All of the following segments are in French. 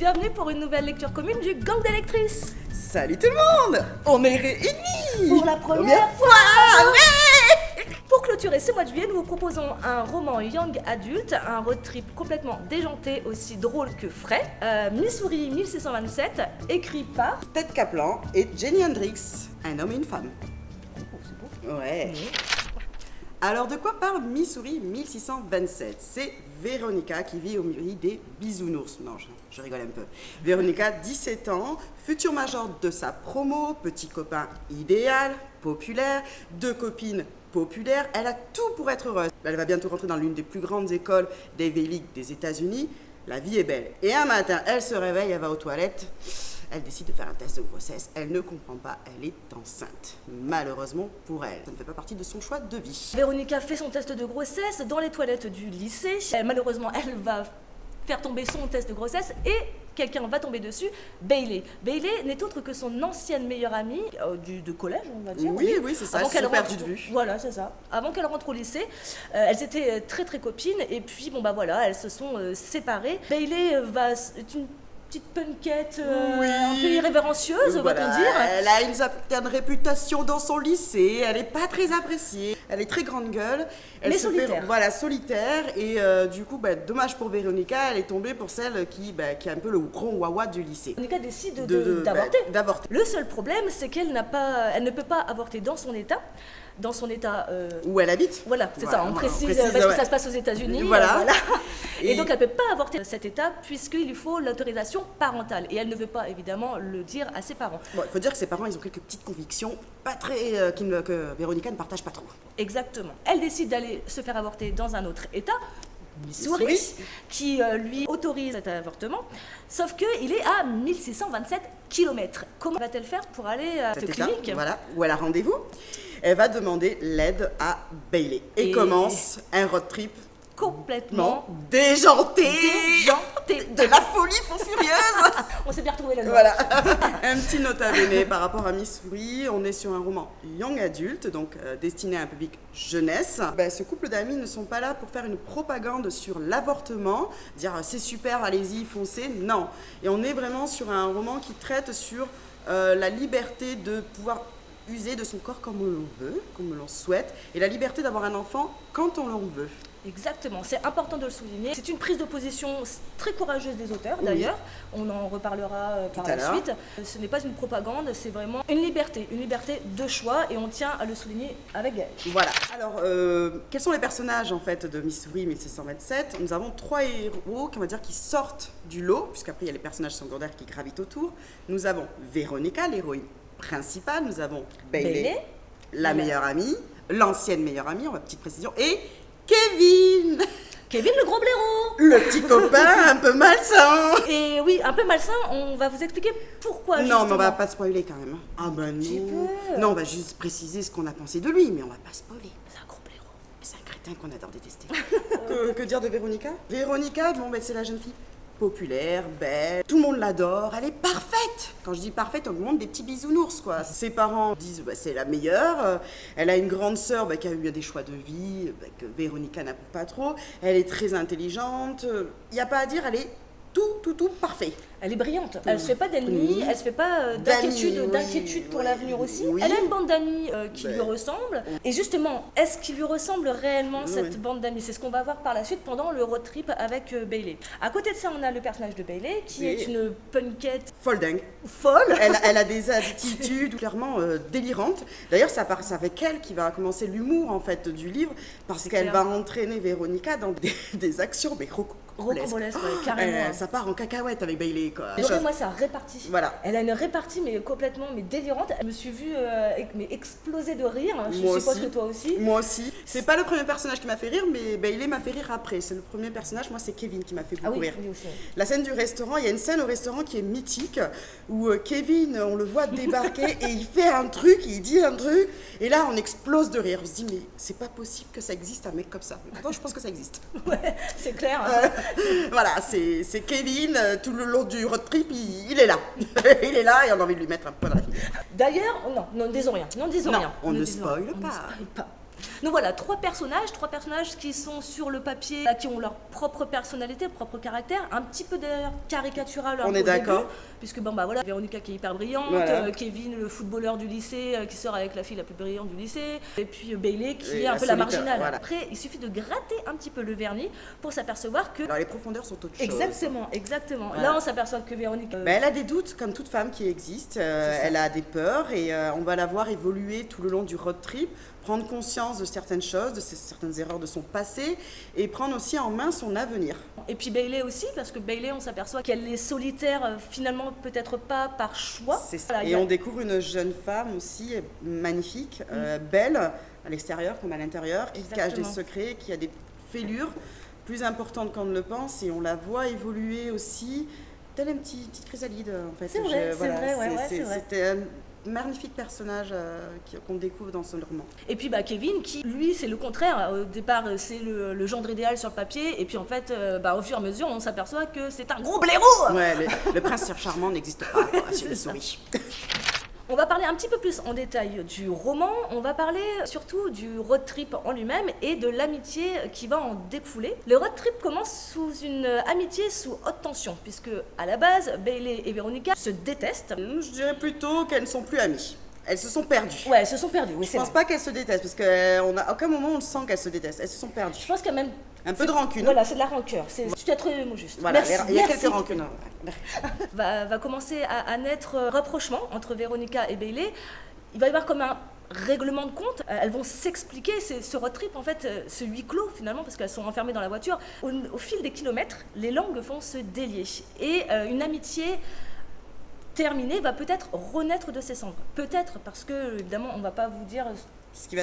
bienvenue pour une nouvelle lecture commune du Gang des lectrices. Salut tout le monde! On est réunis! Pour la première fois! Ouais. Pour clôturer ce mois de juillet, nous vous proposons un roman young adulte, un road trip complètement déjanté, aussi drôle que frais. Missouri 1627, écrit par Ted Kaplan et Jenny Hendrix, un homme et une femme. Oh, c'est beau. Ouais. Alors de quoi parle Missouri 1627? C'est Véronica qui vit au milieu des bisounours. Non, je rigole un peu. Véronica, 17 ans, futur major de sa promo, petit copain idéal, populaire, deux copines populaires. Elle a tout pour être heureuse. Elle va bientôt rentrer dans l'une des plus grandes écoles d'Ivy League des États-Unis. La vie est belle. Et un matin, elle se réveille, elle va aux toilettes. Elle décide de faire un test de grossesse. Elle ne comprend pas, elle est enceinte. Malheureusement pour elle, ça ne fait pas partie de son choix de vie. Véronica fait son test de grossesse dans les toilettes du lycée. Malheureusement, elle va faire tomber son test de grossesse et quelqu'un va tomber dessus, Bailey. Bailey n'est autre que son ancienne meilleure amie de collège, on va dire. Oui, c'est ça, elles sont perdues de vue. Voilà, c'est ça. Avant qu'elle rentre au lycée, elles étaient très très copines et puis bon bah voilà, elles se sont séparées. Bailey est une petite punkette un peu irrévérencieuse, voilà, va-t-on dire. Elle a une certaine réputation dans son lycée, elle n'est pas très appréciée, elle est très grande gueule. Elle mais se solitaire. Fait, solitaire. Et du coup, dommage pour Véronica, elle est tombée pour celle qui est un peu le gros wawa du lycée. Véronica décide d'avorter. D'avorter. Le seul problème, c'est qu'elle elle ne peut pas avorter dans son état. Où elle habite. Voilà, c'est ça, on précise parce que ça se passe aux États-Unis. Voilà. Et donc elle ne peut pas avorter cette étape puisqu'il lui faut l'autorisation parentale. Et elle ne veut pas évidemment le dire à ses parents. Bon, il faut dire que ses parents, ils ont quelques petites convictions pas très que Véronica ne partage pas trop. Exactement. Elle décide d'aller se faire avorter dans un autre état, Missouri, qui lui autorise cet avortement, sauf qu'il est à 1627 km. Comment va-t-elle faire pour aller à cette clinique? Voilà, où elle a rendez-vous. Elle va demander l'aide à Bailey. Et commence un road trip complètement déjanté. De la folie furieuse. On s'est bien retrouvé là-dedans. Voilà. Un petit nota bene par rapport à Missouri. On est sur un roman young adulte, donc destiné à un public jeunesse. Ce couple d'amis ne sont pas là pour faire une propagande sur l'avortement, dire c'est super, allez-y, foncez. Non. Et on est vraiment sur un roman qui traite sur la liberté de pouvoir user de son corps comme on veut, comme l'on souhaite, et la liberté d'avoir un enfant quand on l'en veut. Exactement, c'est important de le souligner. C'est une prise de position très courageuse des auteurs, d'ailleurs. On en reparlera par la suite. Ce n'est pas une propagande, c'est vraiment une liberté de choix, et on tient à le souligner avec elle. Voilà. Alors, quels sont les personnages en fait de Missouri 1627? Nous avons 3 héros qui sortent du lot, puisqu'après il y a les personnages secondaires qui gravitent autour. Nous avons Véronica, l'héroïne principale. Nous avons Bailey, la meilleure amie, l'ancienne meilleure amie, on va petite précision, et Kevin, le gros blaireau, le petit copain un peu malsain. Et oui, un peu malsain, on va vous expliquer pourquoi. Non, mais on va pas spoiler quand même. Ah ben non. Non, on va juste préciser ce qu'on a pensé de lui, mais on va pas spoiler. C'est un gros blaireau. C'est un crétin qu'on adore détester. que dire de Véronica? Véronica, c'est la jeune fille populaire, belle, tout le monde l'adore, elle est parfaite. Quand je dis parfaite, on lui montre des petits bisounours, quoi. Ses parents disent c'est la meilleure. Elle a une grande sœur qui a eu des choix de vie que Véronica n'approuve pas trop. Elle est très intelligente. Il n'y a pas à dire, elle est tout parfait. Elle est brillante. Elle se fait pas d'ennemis, elle se fait pas d'inquiétude pour l'avenir aussi. Elle a une bande d'amis qui lui ressemble. Et justement, est-ce qu'il lui ressemble réellement cette bande d'amis? C'est ce qu'on va voir par la suite pendant le road trip avec Bailey. À côté de ça, on a le personnage de Bailey qui est une punkette folle dingue. Folle. Elle a des attitudes clairement délirantes. D'ailleurs, c'est avec elle qui va commencer l'humour en fait du livre, parce qu'elle va entraîner Véronica dans des actions rocambolesque, carrément. Ça part en cacahuète avec Bailey, quoi. Moi, ça répartie. Voilà. Elle a une répartie, mais complètement délirante. Je me suis vue exploser de rire. Je suppose que toi aussi. Moi aussi. C'est pas le premier personnage qui m'a fait rire, mais Bailey m'a fait rire après. C'est le premier personnage. Moi, c'est Kevin qui m'a fait beaucoup rire. Oui, aussi. La scène du restaurant, il y a une scène au restaurant qui est mythique, où Kevin, on le voit débarquer et il fait un truc, il dit un truc, et là, on explose de rire. On se dit, mais c'est pas possible que ça existe un mec comme ça. Pourtant, je pense que ça existe. Ouais, c'est clair. Voilà, c'est Kevin, tout le long du road trip, il est là. Il est là et on a envie de lui mettre un point dans la figure. D'ailleurs, non, disons rien. On ne spoile pas. Donc voilà, trois personnages qui sont sur le papier, qui ont leur propre personnalité, propre caractère, un petit peu d'ailleurs caricatural. On est d'accord. Puisque bon bah voilà, Véronica qui est hyper brillante, voilà. Kevin le footballeur du lycée qui sort avec la fille la plus brillante du lycée, et puis Bailey qui est un peu la marginale. Voilà. Après, il suffit de gratter un petit peu le vernis pour s'apercevoir que... Alors les profondeurs sont autre chose. Exactement. Voilà. Là on s'aperçoit que Véronica... Elle a des doutes comme toute femme qui existe, elle a des peurs et on va la voir évoluer tout le long du road trip, prendre conscience de certaines choses, de certaines erreurs de son passé et prendre aussi en main son avenir. Et puis Bailey aussi, parce que Bailey, on s'aperçoit qu'elle est solitaire, finalement peut-être pas par choix. C'est ça. Voilà, et on découvre une jeune femme aussi magnifique, belle à l'extérieur comme à l'intérieur, qui cache des secrets, qui a des fêlures plus importantes qu'on ne le pense et on la voit évoluer aussi, telle une petite chrysalide en fait. C'est vrai, c'est vrai. C'était un magnifique personnage qu'on découvre dans ce roman. Et puis Kevin, qui lui c'est le contraire. Au départ c'est le gendre idéal sur le papier, et puis en fait au fur et à mesure on s'aperçoit que c'est un gros blaireau. Ouais, le prince charmant n'existe pas chez les souris. On va parler un petit peu plus en détail du roman, on va parler surtout du road trip en lui-même et de l'amitié qui va en découler. Le road trip commence sous une amitié sous haute tension, puisque à la base, Bailey et Véronica se détestent. Je dirais plutôt qu'elles ne sont plus amies. Elles se sont perdues. Ouais, elles se sont perdues. Oui, je pense pas qu'elles se détestent, parce qu'à aucun moment on le sent qu'elles se détestent. Elles se sont perdues. Je pense qu'il y a même un peu de rancune. Voilà, c'est de la rancœur. Tu as trouvé le mot juste. Voilà, merci, il y a quelques rancunes. va commencer à naître rapprochement entre Véronica et Bailey. Il va y avoir comme un règlement de compte. Elles vont s'expliquer ce road trip, en fait, ce huis clos finalement, parce qu'elles sont enfermées dans la voiture. Au fil des kilomètres, les langues vont se délier. Et une amitié terminée va peut-être renaître de ses cendres. Peut-être, parce que, évidemment, on ne va pas vous dire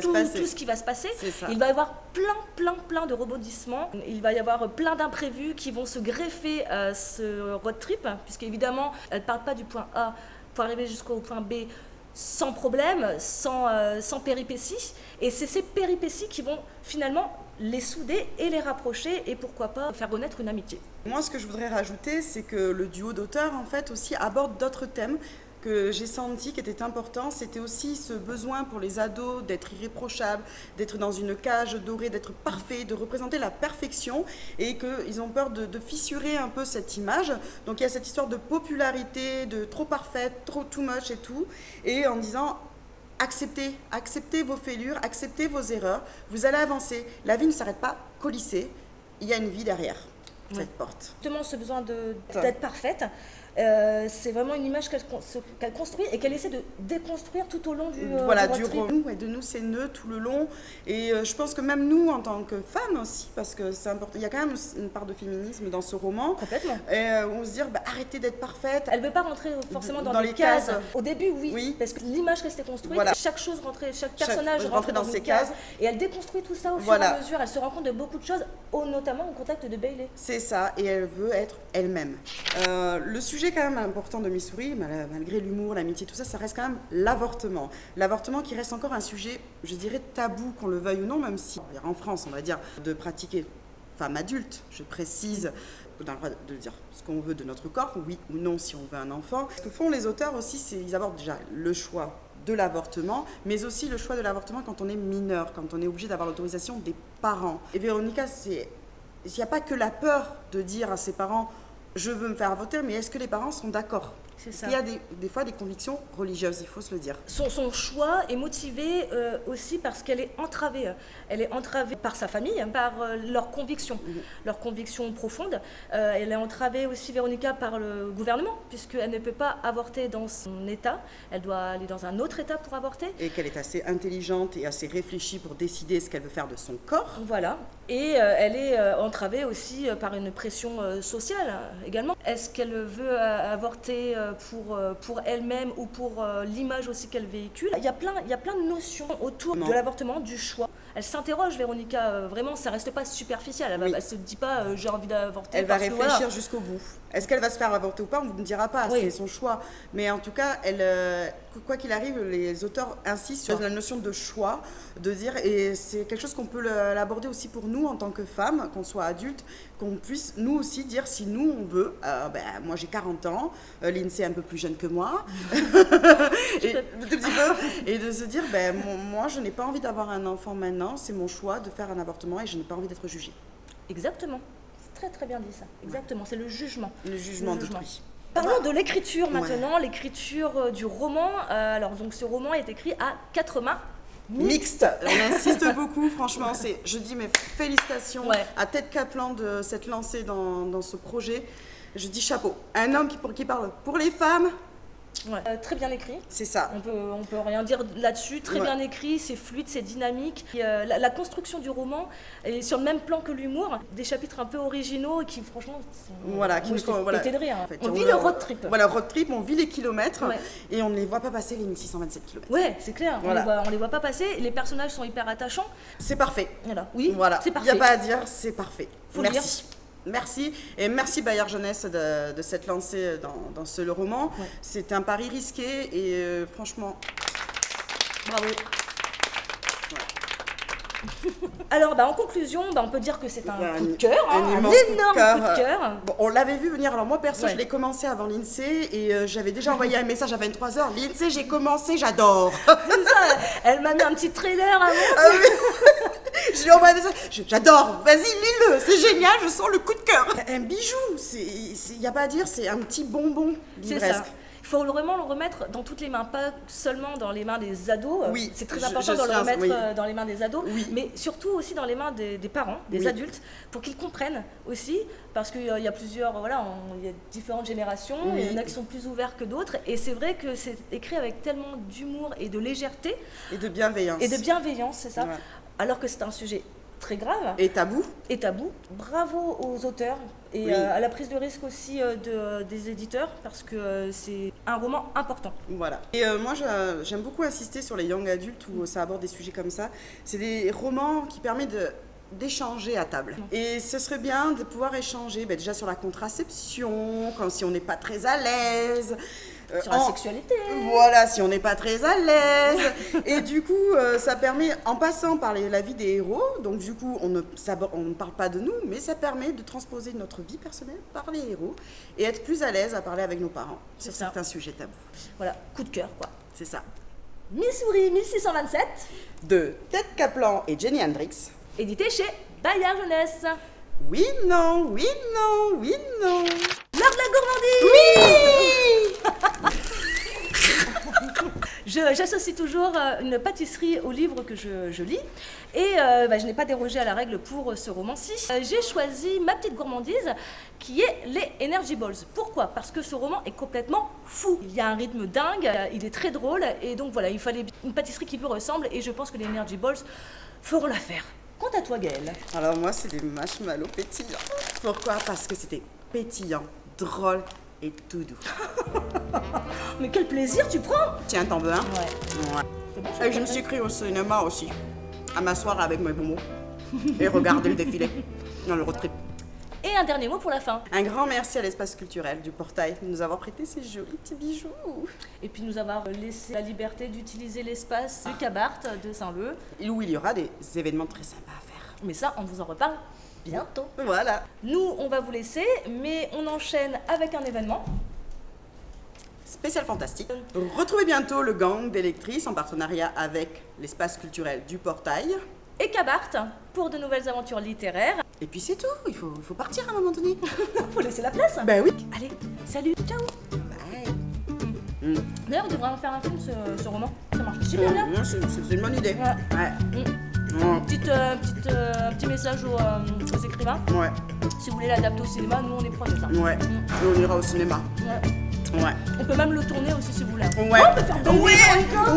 tout ce qui va se passer. Il va y avoir plein de rebondissements. Il va y avoir plein d'imprévus qui vont se greffer à ce road trip, puisque évidemment, elles ne partent pas du point A pour arriver jusqu'au point B sans problème, sans péripéties. Et c'est ces péripéties qui vont finalement les souder et les rapprocher, et pourquoi pas faire renaître une amitié. Moi, ce que je voudrais rajouter, c'est que le duo d'auteurs, en fait, aussi aborde d'autres thèmes que j'ai senti qui était important. C'était aussi ce besoin pour les ados d'être irréprochables, d'être dans une cage dorée, d'être parfait, de représenter la perfection, et qu'ils ont peur de fissurer un peu cette image. Donc il y a cette histoire de popularité, de trop parfaite, trop too much et tout, et en disant acceptez vos fêlures, acceptez vos erreurs, vous allez avancer. La vie ne s'arrête pas qu'au lycée, il y a une vie derrière cette porte. Justement, ce besoin d'être parfaite, c'est vraiment une image qu'elle construit et qu'elle essaie de déconstruire tout au long du roman. Et de nous, c'est nœud tout le long. Et je pense que même nous, en tant que femmes aussi, parce que c'est important, il y a quand même une part de féminisme dans ce roman. Complètement. Et on se dit, arrêtez d'être parfaite. Elle ne veut pas rentrer forcément dans les cases. Au début, oui, parce que l'image restait construite. Chaque personnage rentrait dans ces cases. Et elle déconstruit tout ça au fur et à mesure. Elle se rend compte de beaucoup de choses, notamment au contact de Bailey. C'est ça, et elle veut être elle-même. Le sujet quand même important de Missouri, malgré l'humour, l'amitié, tout ça, ça reste quand même l'avortement. L'avortement qui reste encore un sujet, je dirais, tabou, qu'on le veuille ou non, même si en France, on va dire, de pratiquer, femme adulte, je précise, on a le droit de dire ce qu'on veut de notre corps, oui ou non si on veut un enfant. Ce que font les auteurs aussi, c'est qu'ils abordent déjà le choix de l'avortement, mais aussi le choix de l'avortement quand on est mineur, quand on est obligé d'avoir l'autorisation des parents. Et Véronica, il n'y a pas que la peur de dire à ses parents « je veux me faire avorter », mais est-ce que les parents sont d'accord ? C'est ça. Il y a des fois des convictions religieuses, il faut se le dire. Son choix est motivé aussi parce qu'elle est entravée. Elle est entravée par sa famille, par leurs convictions, leurs convictions profondes. Elle est entravée aussi, Véronica, par le gouvernement, puisqu'elle ne peut pas avorter dans son état. Elle doit aller dans un autre état pour avorter. Et qu'elle est assez intelligente et assez réfléchie pour décider ce qu'elle veut faire de son corps. Voilà. Et elle est entravée aussi par une pression sociale également. Est-ce qu'elle veut avorter pour elle-même ou pour l'image aussi qu'elle véhicule? Il y a plein de notions autour de l'avortement, du choix. Elle s'interroge, Véronica, vraiment, ça reste pas superficiel. Elle se dit pas j'ai envie d'avorter. Elle va réfléchir jusqu'au bout. Est-ce qu'elle va se faire avorter ou pas? On ne dira pas, c'est son choix. Mais en tout cas, quoi qu'il arrive, les auteurs insistent sur la notion de choix, de dire, et c'est quelque chose qu'on peut l'aborder aussi pour nous en tant que femmes, qu'on soit adulte, qu'on puisse nous aussi dire si nous on veut. Moi j'ai 40 ans, Lindsay est un peu plus jeune que moi, et, un tout petit peu, et de se dire, moi je n'ai pas envie d'avoir un enfant maintenant, c'est mon choix de faire un avortement et je n'ai pas envie d'être jugée. Exactement, c'est très très bien dit ça, exactement, c'est le jugement. Le jugement d'autrui. Parlons de l'écriture maintenant, l'écriture du roman. Alors donc ce roman est écrit à 4 mains. Mixte. On insiste beaucoup, franchement. Je dis mes félicitations à Ted Kaplan de s'être lancé dans ce projet. Je dis chapeau. Un homme qui parle pour les femmes. Très bien écrit. C'est ça. On peut rien dire là-dessus. Très bien écrit, c'est fluide, c'est dynamique. Et, la construction du roman est sur le même plan que l'humour. Des chapitres un peu originaux qui, franchement, pété de rire. En fait, on vit le road trip. Voilà, road trip, on vit les kilomètres et on ne les voit pas passer les 1627 km. Ouais, c'est clair. On les voit pas passer. Les personnages sont hyper attachants. C'est parfait. Voilà, c'est parfait. Il n'y a pas à dire, c'est parfait. Merci. Merci, et merci Bayard Jeunesse de s'être lancé dans ce roman. C'est un pari risqué et franchement, bravo. Alors, en conclusion, on peut dire que c'est un coup de cœur, un énorme coup de cœur. Bon, on l'avait vu venir. Alors moi, perso, je l'ai commencé avant Lindsay et j'avais déjà envoyé un message à 23h. Lindsay, j'ai commencé, j'adore. Elle m'a mis un petit trailer avant. Je lui ai envoyé un message. J'adore. Vas-y, lis-le. C'est génial. Je sens le coup de cœur. Un bijou. Il n'y a pas à dire. C'est un petit bonbon. C'est ça. Il faut vraiment le remettre dans toutes les mains, pas seulement dans les mains des ados. Oui, c'est très important de le remettre dans les mains des ados, mais surtout aussi dans les mains des parents, des adultes, pour qu'ils comprennent aussi, parce qu'il y a plusieurs, il y a différentes générations, il y en a qui sont plus ouverts que d'autres, et c'est vrai que c'est écrit avec tellement d'humour et de légèreté. Et de bienveillance. C'est ça. Alors que c'est un sujet très grave. Et tabou. Bravo aux auteurs et à la prise de risque aussi des éditeurs parce que c'est un roman important. Voilà. Et moi, j'aime beaucoup insister sur les young adultes où ça aborde des sujets comme ça. C'est des romans qui permettent d'échanger à table. Et ce serait bien de pouvoir échanger déjà sur la contraception, quand si on n'est pas très à l'aise. Sur la sexualité. Voilà, si on n'est pas très à l'aise. Et du coup, ça permet, en passant par la vie des héros, donc du coup, on ne parle pas de nous, mais ça permet de transposer notre vie personnelle par les héros et être plus à l'aise à parler avec nos parents sur certains sujets tabous. Voilà, coup de cœur, quoi. C'est ça. Missouri 1627. De Ted Kaplan et Jenny Hendrix. Édité chez Bayard Jeunesse. Oui, non, oui, non, oui, non. L'heure de la gourmandise. Oui. J'associe toujours une pâtisserie au livre que je lis et je n'ai pas dérogé à la règle pour ce roman-ci. J'ai choisi ma petite gourmandise qui est les Energy Balls. Pourquoi ? Parce que ce roman est complètement fou. Il y a un rythme dingue, il est très drôle et donc voilà, il fallait une pâtisserie qui lui ressemble et je pense que les Energy Balls feront l'affaire. Quant à toi, Gaëlle ? Alors moi, c'est des marshmallows pétillants. Pourquoi ? Parce que c'était pétillant, drôle et tout doux. Mais quel plaisir tu prends ! Tiens, t'en veux un ? Ouais. Et je me suis pris au cinéma aussi, à m'asseoir avec mes bonbons et regarder le défilé dans le road trip. Et un dernier mot pour la fin. Un grand merci à l'espace culturel du Portail de nous avoir prêté ces jolis petits bijoux. Et puis nous avoir laissé la liberté d'utiliser l'espace du Cabart de Saint-Leu. Où il y aura des événements très sympas à faire. Mais ça, on vous en reparle bientôt. Voilà. Nous, on va vous laisser, mais on enchaîne avec un événement. Spécial fantastique. Retrouvez bientôt le gang des lectrices en partenariat avec l'espace culturel du Portail. Et Cabart pour de nouvelles aventures littéraires. Et puis c'est tout, il faut partir à un moment donné. Faut laisser la place. Ben oui. Allez, salut, ciao. Bye. D'ailleurs, on devrait en faire un film, ce roman. Ça marche super bien. C'est une bonne idée. Ouais. Petit message aux écrivains. Ouais. Si vous voulez l'adapter au cinéma, nous on est proches de ça. Ouais. Et on ira au cinéma. Ouais. On peut même le tourner aussi si vous voulez. Ouais. On peut faire Bailey.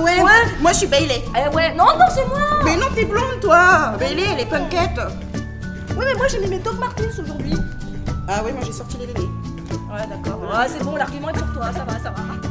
Ouais. Moi je suis Bailey. Ouais. Non, c'est moi. Mais non, t'es blonde toi. Bailey, elle est punkette. Ouais, mais moi j'ai mis mes Doc Martens aujourd'hui. Ah oui, moi j'ai sorti les bébés. Ouais, d'accord. Ouais, c'est bon, l'argument est pour toi, ça va.